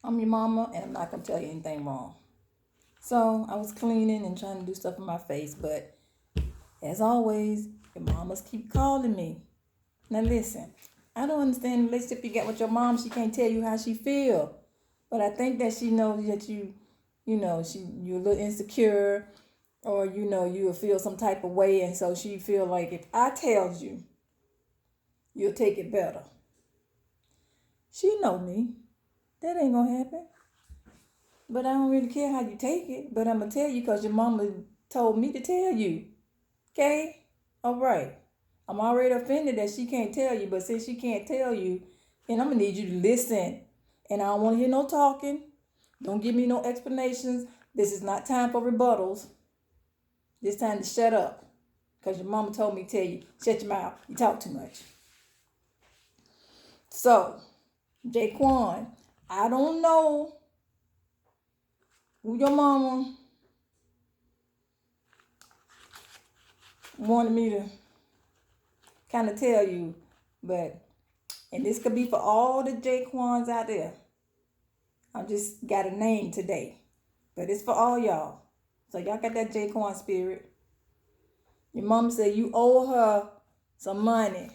I'm your mama, and I'm not gonna tell you anything wrong. So I was cleaning and trying to do stuff in my face, but as always, your mamas keep calling me. Now listen, I don't understand the relationship you got with your mom. She can't tell you how she feel, but I think that she knows that you're a little insecure, or you'll feel some type of way, and so she feel like if I tell you, you'll take it better. She know me. That ain't gonna happen. But I don't really care how you take it. But I'm gonna tell you because your mama told me to tell you. Okay? All right. I'm already offended that she can't tell you, but since she can't tell you, then I'm gonna need you to listen. And I don't want to hear no talking. Don't give me no explanations. This is not time for rebuttals. This time to shut up. Because your mama told me to tell you, shut your mouth. You talk too much. So, Jaquan, I don't know who your mama wanted me to kind of tell you, but, and this could be for all the Jaquans out there. I just got a name today, but it's for all y'all. So y'all got that Jaquan spirit. Your mom said you owe her some money.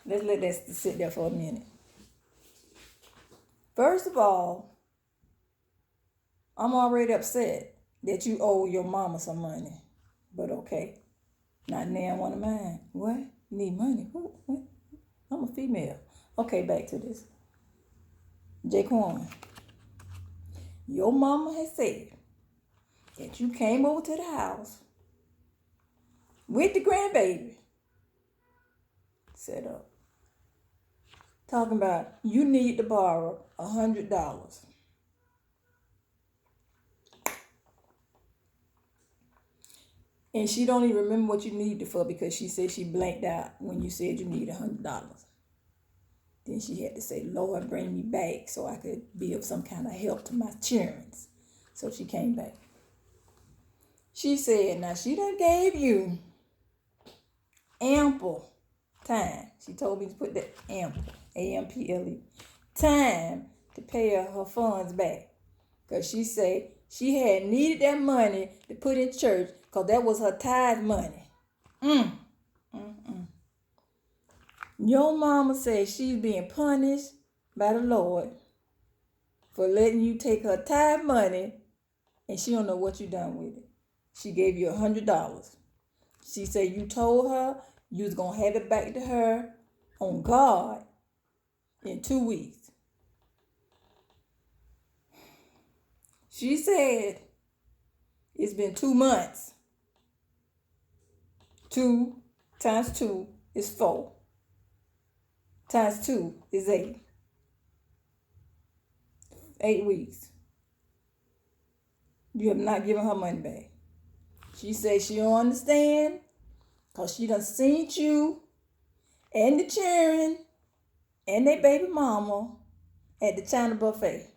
Let's let that sit there for a minute. First of all, I'm already upset that you owe your mama some money. But okay. Not now one of mine. What? You need money? What? I'm a female. Okay, back to this. Jaquan, your mama has said that you came over to the house with the grandbaby set up, talking about you need to borrow $100. And she don't even remember what you needed it for because she said she blanked out when you said you need $100. Then she had to say, Lord, bring me back so I could be of some kind of help to my children. So she came back. She said, now she done gave you ample time. She told me to put that ample, A-M-P-L-E, time to pay her funds back. Because she said she had needed that money to put in church because that was her tithe money. Your mama said she's being punished by the Lord for letting you take her tithe money and she don't know what you done with it. She gave you $100. She said you told her you was going to have it back to her on God in 2 weeks. She said it's been 2 months. 2 times 2 is 4. Times 2 is 8. 8 weeks. You have not given her money back. She said she don't understand because she done seen you and the children and their baby mama at the China buffet.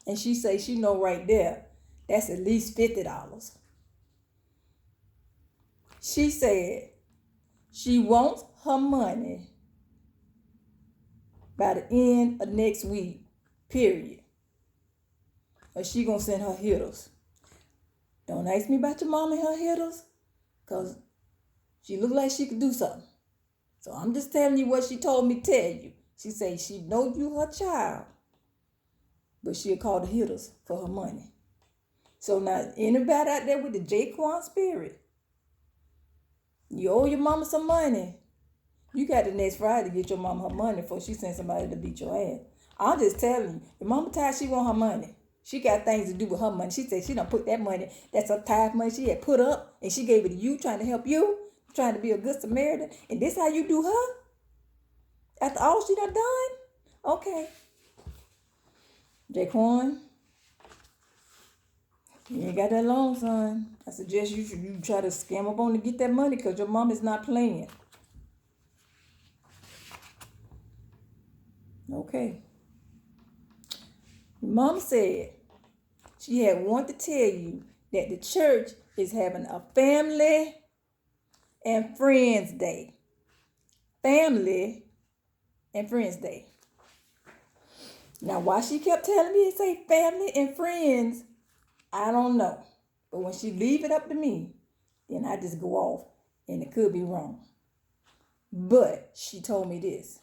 And she say she know right there, that's at least $50. She said she wants her money by the end of next week, period. Or she gonna send her hitters. Don't ask me about your mom and her hitters, because she look like she could do something. So I'm just telling you what she told me to tell you. She say she know you her child, but she'll call the hitters for her money. So now anybody out there with the Jaquan spirit, you owe your mama some money. You got the next Friday to get your mama her money before she sends somebody to beat your ass. I'm just telling you, your mama tired, she want her money. She got things to do with her money. She said she done put that money, that's her tithe money she had put up, and she gave it to you, trying to help you, trying to be a good Samaritan. And this how you do her? After all she done done? Okay. Jaquan, you ain't got that long, son. I suggest you try to scam up on to get that money because your mom is not playing. Okay. Mom said she had wanted to tell you that the church is having a family and friends day. Family and friends day. Now, why she kept telling me to say family and friends, I don't know. But when she leave it up to me, then I just go off, and it could be wrong. But she told me this: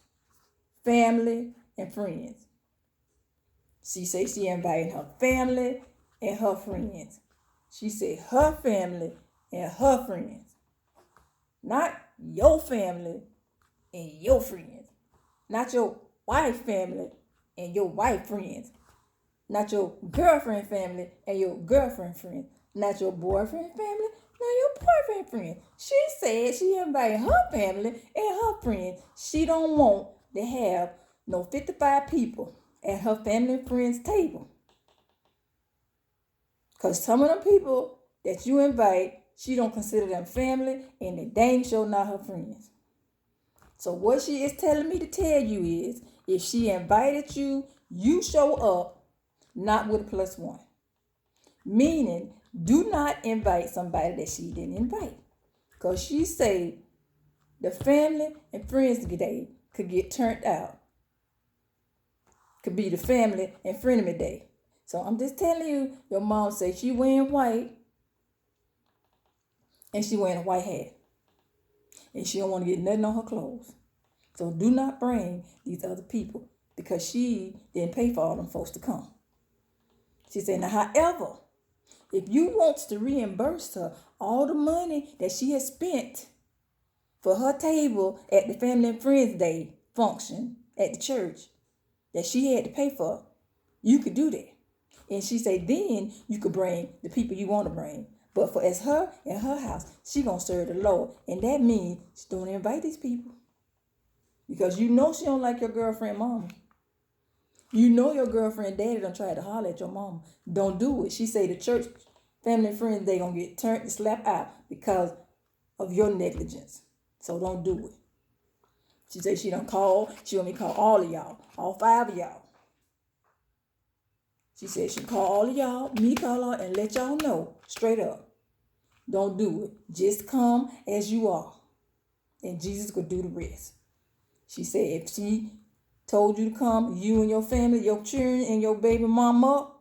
family and friends. She said she invited her family and her friends. She said her family and her friends. Not your family and your friends. Not your wife family and your wife friends. Not your girlfriend family and your girlfriend friends. Not your boyfriend family, not your boyfriend friend. She said she invited her family and her friends. She don't want to have no 55 people at her family and friends table. Because some of them people that you invite, she don't consider them family, and they dang sure not her friends. So what she is telling me to tell you is, if she invited you, you show up, not with a +1. Meaning, do not invite somebody that she didn't invite. Because she say the family and friends day could get turned out. Could be the family and frenemy day. So I'm just telling you, your mom say she wearing white and she wearing a white hat. And she don't want to get nothing on her clothes. So do not bring these other people because she didn't pay for all them folks to come. She said, now, however, if you want to reimburse her all the money that she has spent for her table at the Family and Friends Day function at the church that she had to pay for, you could do that. And she said, then you could bring the people you want to bring. But for as her and her house, she gonna serve the Lord. And that means she don't invite these people. Because you know she don't like your girlfriend mama. You know your girlfriend daddy done tried to holler at your mama. Don't do it. She say the church family and friends, they gonna get turned and slapped out because of your negligence. So don't do it. She say she want me to call all of y'all, all 5 of y'all. She said she call all of y'all, me call her, and let y'all know straight up. Don't do it. Just come as you are. And Jesus could do the rest. She said if she told you to come, you and your family, your children, and your baby mama,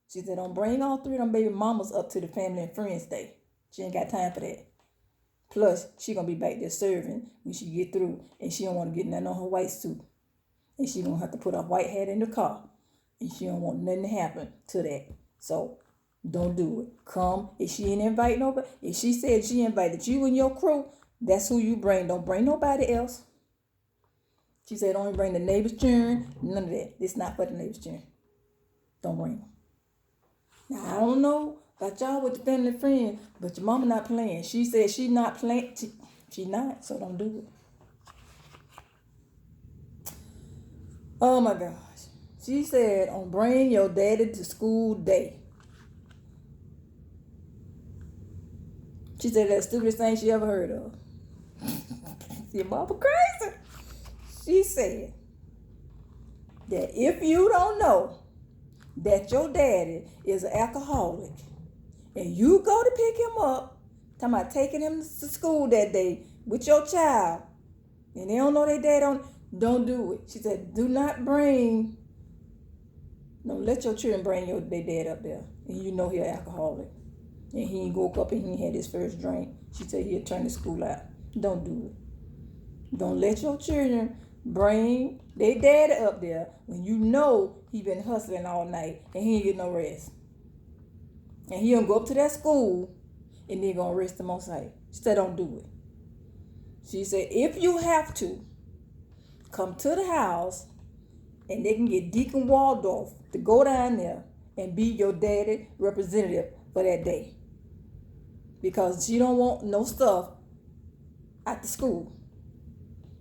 she said don't bring all 3 of them baby mamas up to the Family and Friends Day. She ain't got time for that. Plus, she gonna be back there serving when she get through, and she don't want to get nothing on her white suit. And she gonna have to put her white hat in the car. And she don't want nothing to happen to that. So, don't do it. Come. If she ain't invite nobody, if she said she invited you and your crew, that's who you bring. Don't bring nobody else. She said, don't bring the neighbor's children. None of that. This not for the neighbor's children. Don't bring them. Now, I don't know about y'all with the family and friends, but your mama not playing. She said she not playing. She not, so don't do it. Oh, my gosh. She said, on bring your daddy to school day. She said that's the stupidest thing she ever heard of. Your mama crazy. She said that if you don't know that your daddy is an alcoholic and you go to pick him up, talking about taking him to school that day with your child, and they don't know their dad, don't do it. She said, don't let your children bring their dad up there. And you know he's an alcoholic. And he ain't woke up and he ain't had his first drink. She said he'll turn the school out. Don't do it. Don't let your children bring their daddy up there when you know he been hustling all night and he ain't get no rest. And he gonna go up to that school and they're gonna arrest him on sight. She said don't do it. She said if you have to, come to the house and they can get Deacon Waldorf to go down there and be your daddy representative for that day. Because she don't want no stuff at the school.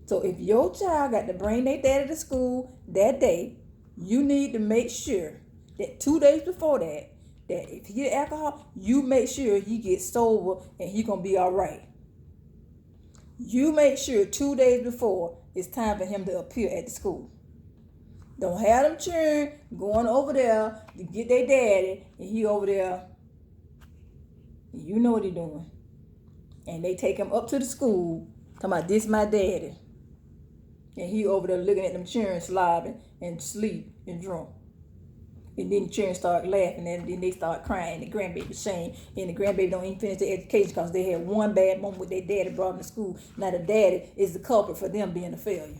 So if your child got to bring their daddy to school that day, you need to make sure that 2 days before that if he get alcohol, you make sure he gets sober and he gonna be all right. You make sure 2 days before it's time for him to appear at the school. Don't have them children going over there to get their daddy and he over there. You know what he doing. And they take him up to the school, talking about this my daddy. And he over there looking at them children slobbing and sleep and drunk. And then the children start laughing and then they start crying. The grandbaby shame. And the grandbaby don't even finish their education because they had one bad moment with their daddy brought them to school. Now the daddy is the culprit for them being a failure.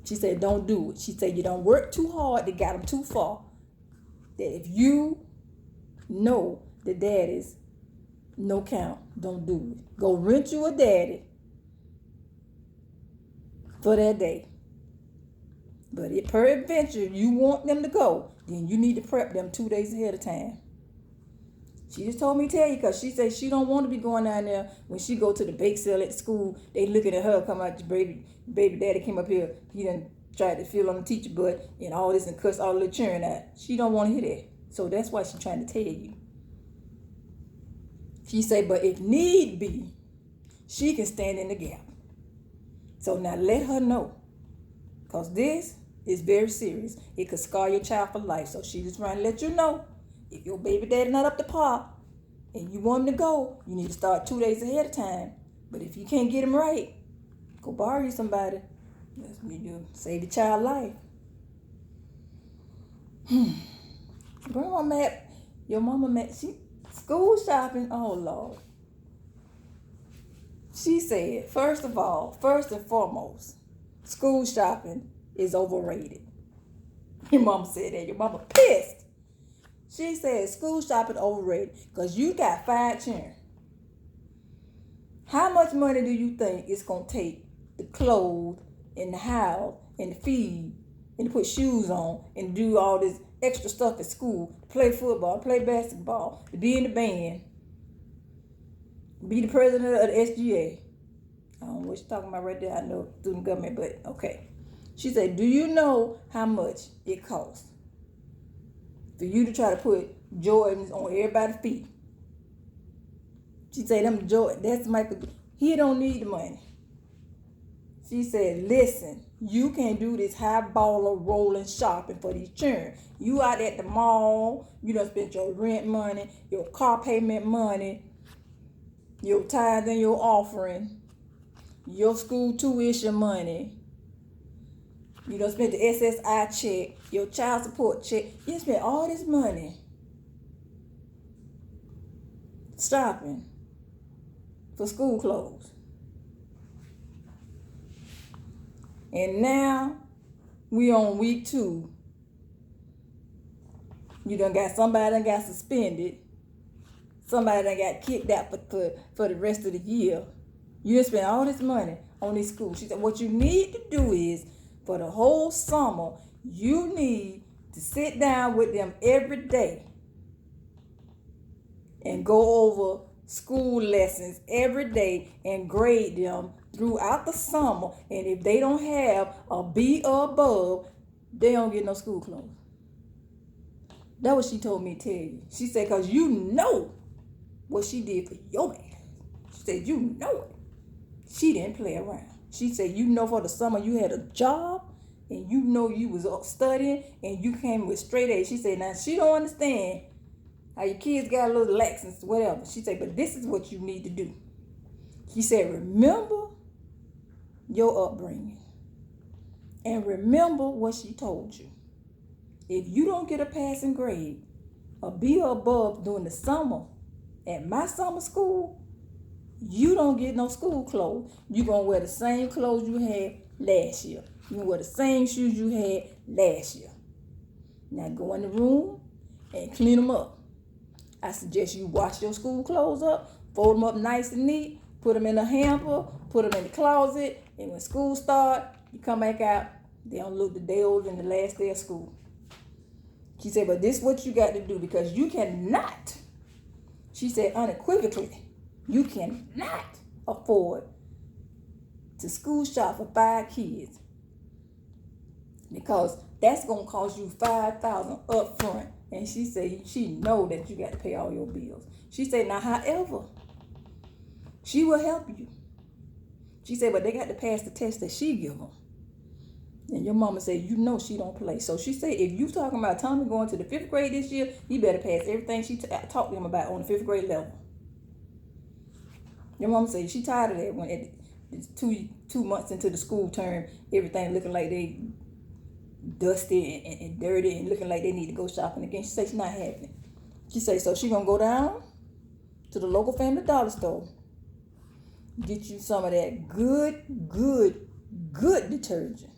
She said, don't do it. She said, you don't work too hard. They got them too far. That if you know the daddy's no count, don't do it. Go rent you a daddy for that day. But if per adventure you want them to go, then you need to prep them 2 days ahead of time. She just told me to tell you because she said she don't want to be going down there when she go to the bake sale at school. They looking at her come out, baby daddy came up here. He done tried to feel on the teacher butt and all this and cuss all the little children out. She don't want to hear that. So that's why she's trying to tell you. She said, but if need be, she can stand in the gap. So now let her know. Because this is very serious. It could scar your child for life. So she just trying to let you know. If your baby daddy not up to par and you want him to go, you need to start 2 days ahead of time. But if you can't get him right, go borrow you somebody. You save the child life. Grandma mad. Your mama mad. She school shopping. Oh Lord. She said, first and foremost, school shopping is overrated. Your mama said that. Your mama pissed. She said school shopping overrated because you got 5 children. How much money do you think it's going to take to clothe and the house and to feed and to put shoes on and do all this extra stuff at school, to play football, to play basketball, to be in the band, be the president of the SGA? I don't know what she's talking about right there. I know student government, but okay. She said, do you know how much it costs for you to try to put Jordans on everybody's feet? She said, them Jordan, that's Michael. He don't need the money. She said, listen, you can't do this high baller rolling shopping for these children. You out at the mall, you done spent your rent money, your car payment money, your tithe and your offering, your school tuition money. You done spent the SSI check, your child support check. You spent all this money shopping for school clothes. And now we on week 2. You done got somebody that got suspended. Somebody that got kicked out for the rest of the year. You done spent all this money on this school. She said, what you need to do is, for the whole summer, you need to sit down with them every day and go over school lessons every day and grade them throughout the summer. And if they don't have a B or above, they don't get no school clothes. That's what she told me to tell you. She said, because you know what she did for your man. She said, you know it. She didn't play around. She said, you know, for the summer you had a job and you know you was studying and you came with straight A's. She said, now she don't understand how your kids got a little laxness, whatever. She said, but this is what you need to do. She said, remember your upbringing and remember what she told you. If you don't get a passing grade, a B or above during the summer at my summer school, you don't get no school clothes. You're going to wear the same clothes you had last year. You're going to wear the same shoes you had last year. Now go in the room and clean them up. I suggest you wash your school clothes up, fold them up nice and neat, put them in a hamper, put them in the closet, and when school starts, you come back out, they don't look the day older than the last day of school. She said, but this is what you got to do because you cannot, she said unequivocally, you cannot afford to school shop for 5 kids because that's going to cost you $5,000 up front. And she said she know that you got to pay all your bills. She said, now, however, she will help you. She said, but they got to pass the test that she give them. And your mama said, you know she don't play. So she said, if you talking about Tommy going to the 5th grade this year, you better pass everything she talked to him about on the 5th grade level. Your mama said she tired of that. it's 2 months into the school term, everything looking like they dusty and dirty and looking like they need to go shopping again. She said she's not having it. She said so she gonna go down to the local Family Dollar store, get you some of that good detergent,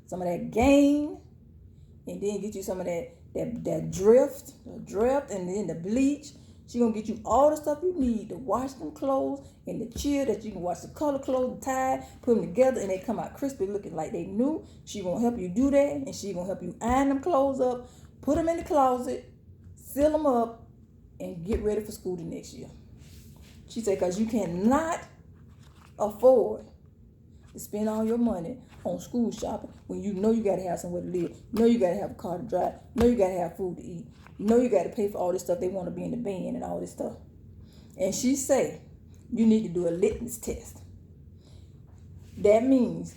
some of that Gain, and then get you some of that drift, and then the bleach. She gonna get you all the stuff you need to wash them clothes and the chill that you can wash the color clothes, the tie, put them together, and they come out crispy looking like they new. She gonna help you do that, and she gonna help you iron them clothes up, put them in the closet, seal them up, and get ready for school the next year. She said, because you cannot afford to spend all your money on school shopping when you know you got to have somewhere to live, you know you got to have a car to drive, you know you got to have food to eat, you know you got to pay for all this stuff. They want to be in the band and all this stuff. And she said, you need to do a litmus test. That means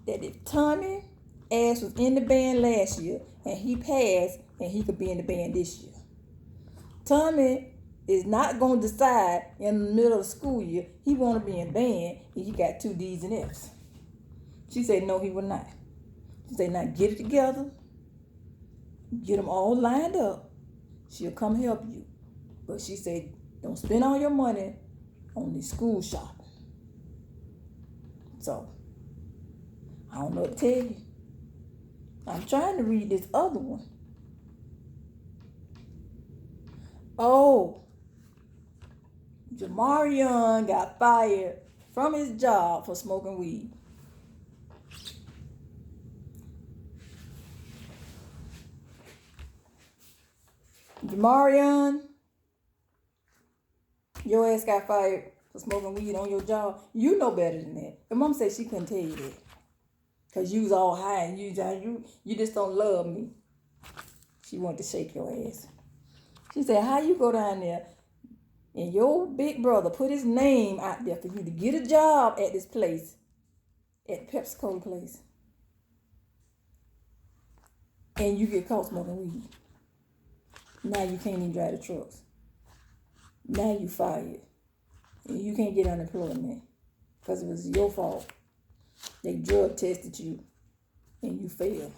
that if Tommy Ash was in the band last year and he passed, and he could be in the band this year. Tommy is not going to decide in the middle of the school year he want to be in band and he got 2 D's and F's. She said, no, he will not. She said, now get it together. Get them all lined up. She'll come help you. But she said, don't spend all your money on this school shopping. So, I don't know what to tell you. I'm trying to read this other one. Oh, Jamarion got fired from his job for smoking weed. Jamarion, your ass got fired for smoking weed on your job. You know better than that. Your mom said she couldn't tell you that. Because you was all high and you just don't love me. She wanted to shake your ass. She said, how you go down there and your big brother put his name out there for you to get a job at this place, at Pepsi Cola place, and you get caught smoking weed. Now you can't even drive the trucks. Now you fired. And you can't get unemployment because it was your fault. They drug tested you and you failed.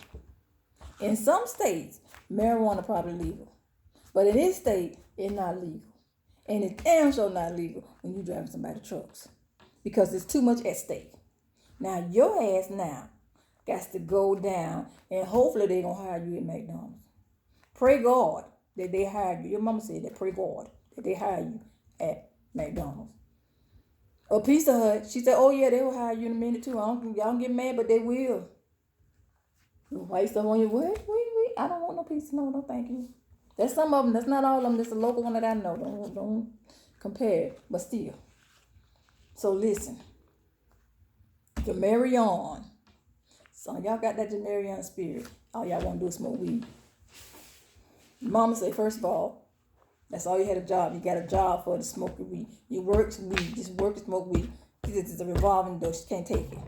In some states, marijuana probably legal. But in this state, it's not legal. And it's damn sure not legal when you driving somebody's trucks. Because there's too much at stake. Now, your ass now got to go down and hopefully they're going to hire you at McDonald's. Pray God that they hire you. Your mama said that, pray God that they hire you at McDonald's. Or Pizza Hut, she said, oh yeah, they will hire you in a minute too. Y'all don't get mad, but they will. You white stuff on your what? Wait. I don't want no pizza. No, thank you. That's some of them. That's not all of them. That's a local one that I know. Don't compare. But still. So listen. Jamarion. So y'all got that Jamarion spirit. All y'all want to do is smoke weed. Mama said, first of all, that's all you had a job. You got a job for the smoking weed. You work weed. Just work and smoke weed. This is a revolving door. She can't take it.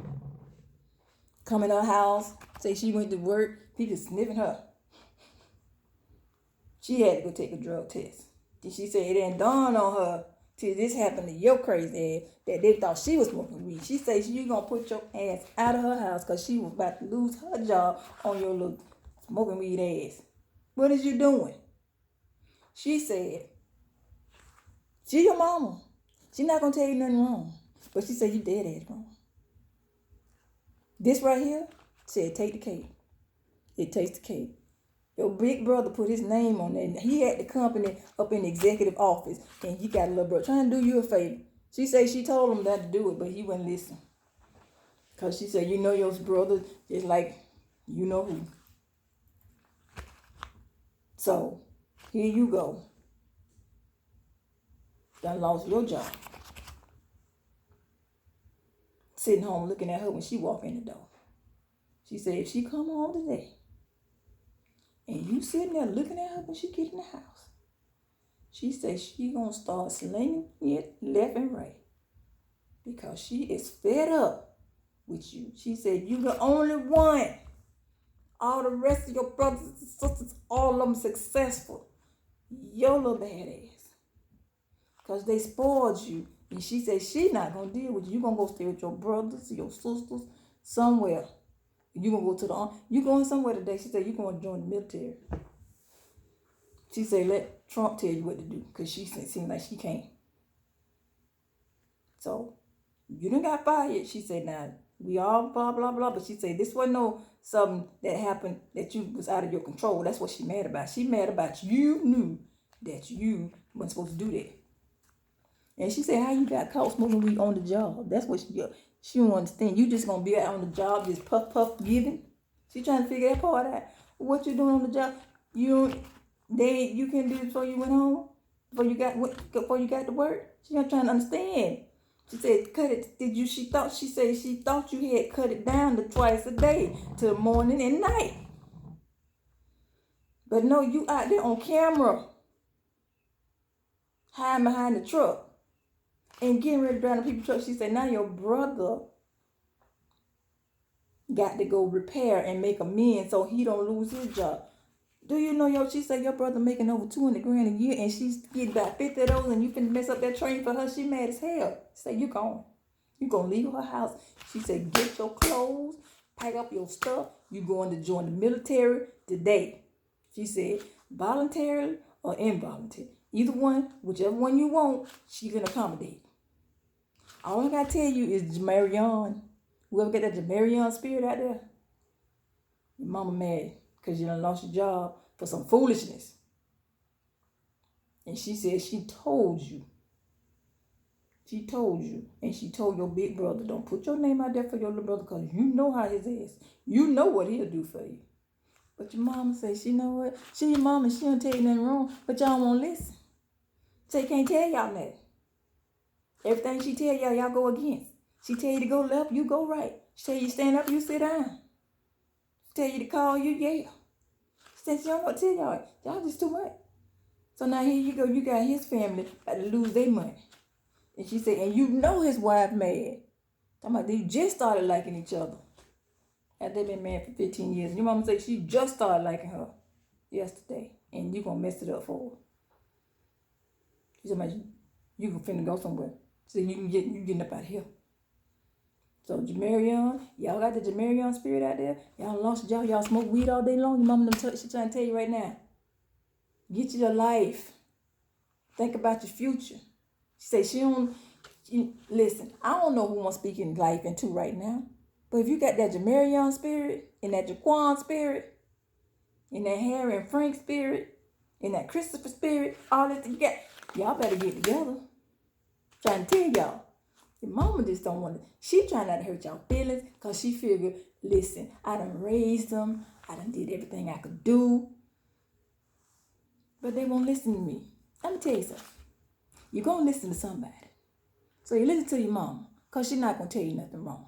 Come in her house. Say she went to work. People sniffing her. She had to go take a drug test. Then she said it didn't dawn on her till this happened to your crazy ass that they thought she was smoking weed. She said you gonna put your ass out of her house because she was about to lose her job on your little smoking weed ass. What is you doing? She said, she your mama. She not gonna tell you nothing wrong. But she said you dead ass wrong. This right here said take the cake. It takes the cake. Your big brother put his name on it. He had the company up in the executive office. And he got a little brother trying to do you a favor. She said she told him not to do it, but he wouldn't listen. Because she said, you know your brother is like, you know who. So, here you go. Done lost your job. Sitting home looking at her when she walked in the door. She said, if she come home today, and you sitting there looking at her when she get in the house, she said she gonna start slinging it left and right. Because she is fed up with you. She said, you the only one. All the rest of your brothers and sisters, all of them successful. Your little bad ass. Because they spoiled you And she said she not gonna deal with you. You gonna go stay with your brothers, your sisters, somewhere. You gonna go to the you going somewhere today. She said you gonna join the military. She said let Trump tell you what to do, because she seemed like she can't. So you done got fired. She said now we all blah blah blah. But she said this wasn't no something that happened that you was out of your control. That's what she mad about. She mad about you knew that you weren't supposed to do that. And she said, how you got caught smoking weed on the job? That's what she don't understand. You just gonna be out on the job just puff giving. She trying to figure that part out. What you doing on the job? You can do it before you went home, before you got to work. She not trying to understand. She said, cut it. She said she thought you had cut it down to twice a day, to the morning and night. But no, you out there on camera, hiding behind the truck and getting ready to drive the people's truck. She said, now your brother got to go repair and make amends so he don't lose his job. Do you know, she said your brother making over 200 grand a year and she's getting about 50 of those and you finna mess up that train for her. She mad as hell. Say you gone. You gonna leave her house. She said get your clothes, pack up your stuff. You going to join the military today. She said voluntarily or involuntary. Either one, whichever one you want, she can accommodate. All I gotta tell you is Jamarion. Whoever got that Jamarion spirit out there, your mama mad because you done lost your job for some foolishness. And she said she told you. She told you. And she told your big brother, don't put your name out there for your little brother because you know how his ass. You know what he'll do for you. But your mama say, she know what? She your mama, she don't tell you nothing wrong, but y'all won't listen. She can't tell y'all nothing. Everything she tell y'all, y'all go against. She tell you to go left, you go right. She tell you to stand up, you sit down. She tell you to call, you yell. She said she don't know what to tell y'all. Y'all just too much. So now here you go, you got his family about to lose their money. And she said, and you know his wife mad. Talking about they just started liking each other. Had they been married for 15 years. And your mama said she just started liking her yesterday. And you gonna mess it up for her. She said, you can finna go somewhere. So you getting up out of here. So Jamarion, y'all got the Jamarion spirit out there. Y'all lost your job. Y'all smoke weed all day long. Your mama she trying to tell you right now. Get you your life. Think about your future. She said listen, I don't know who I'm speaking life into right now. But if you got that Jamarion spirit, and that Jaquan spirit, and that Harry and Frank spirit, and that Christopher spirit, all that you got, y'all better get together. Trying to tell y'all. Your mama just don't want to. She trying not to hurt y'all feelings because she figured, listen, I done raised them. I done did everything I could do. But they won't listen to me. Let me tell you something. You're going to listen to somebody. So you listen to your mama because she's not going to tell you nothing wrong.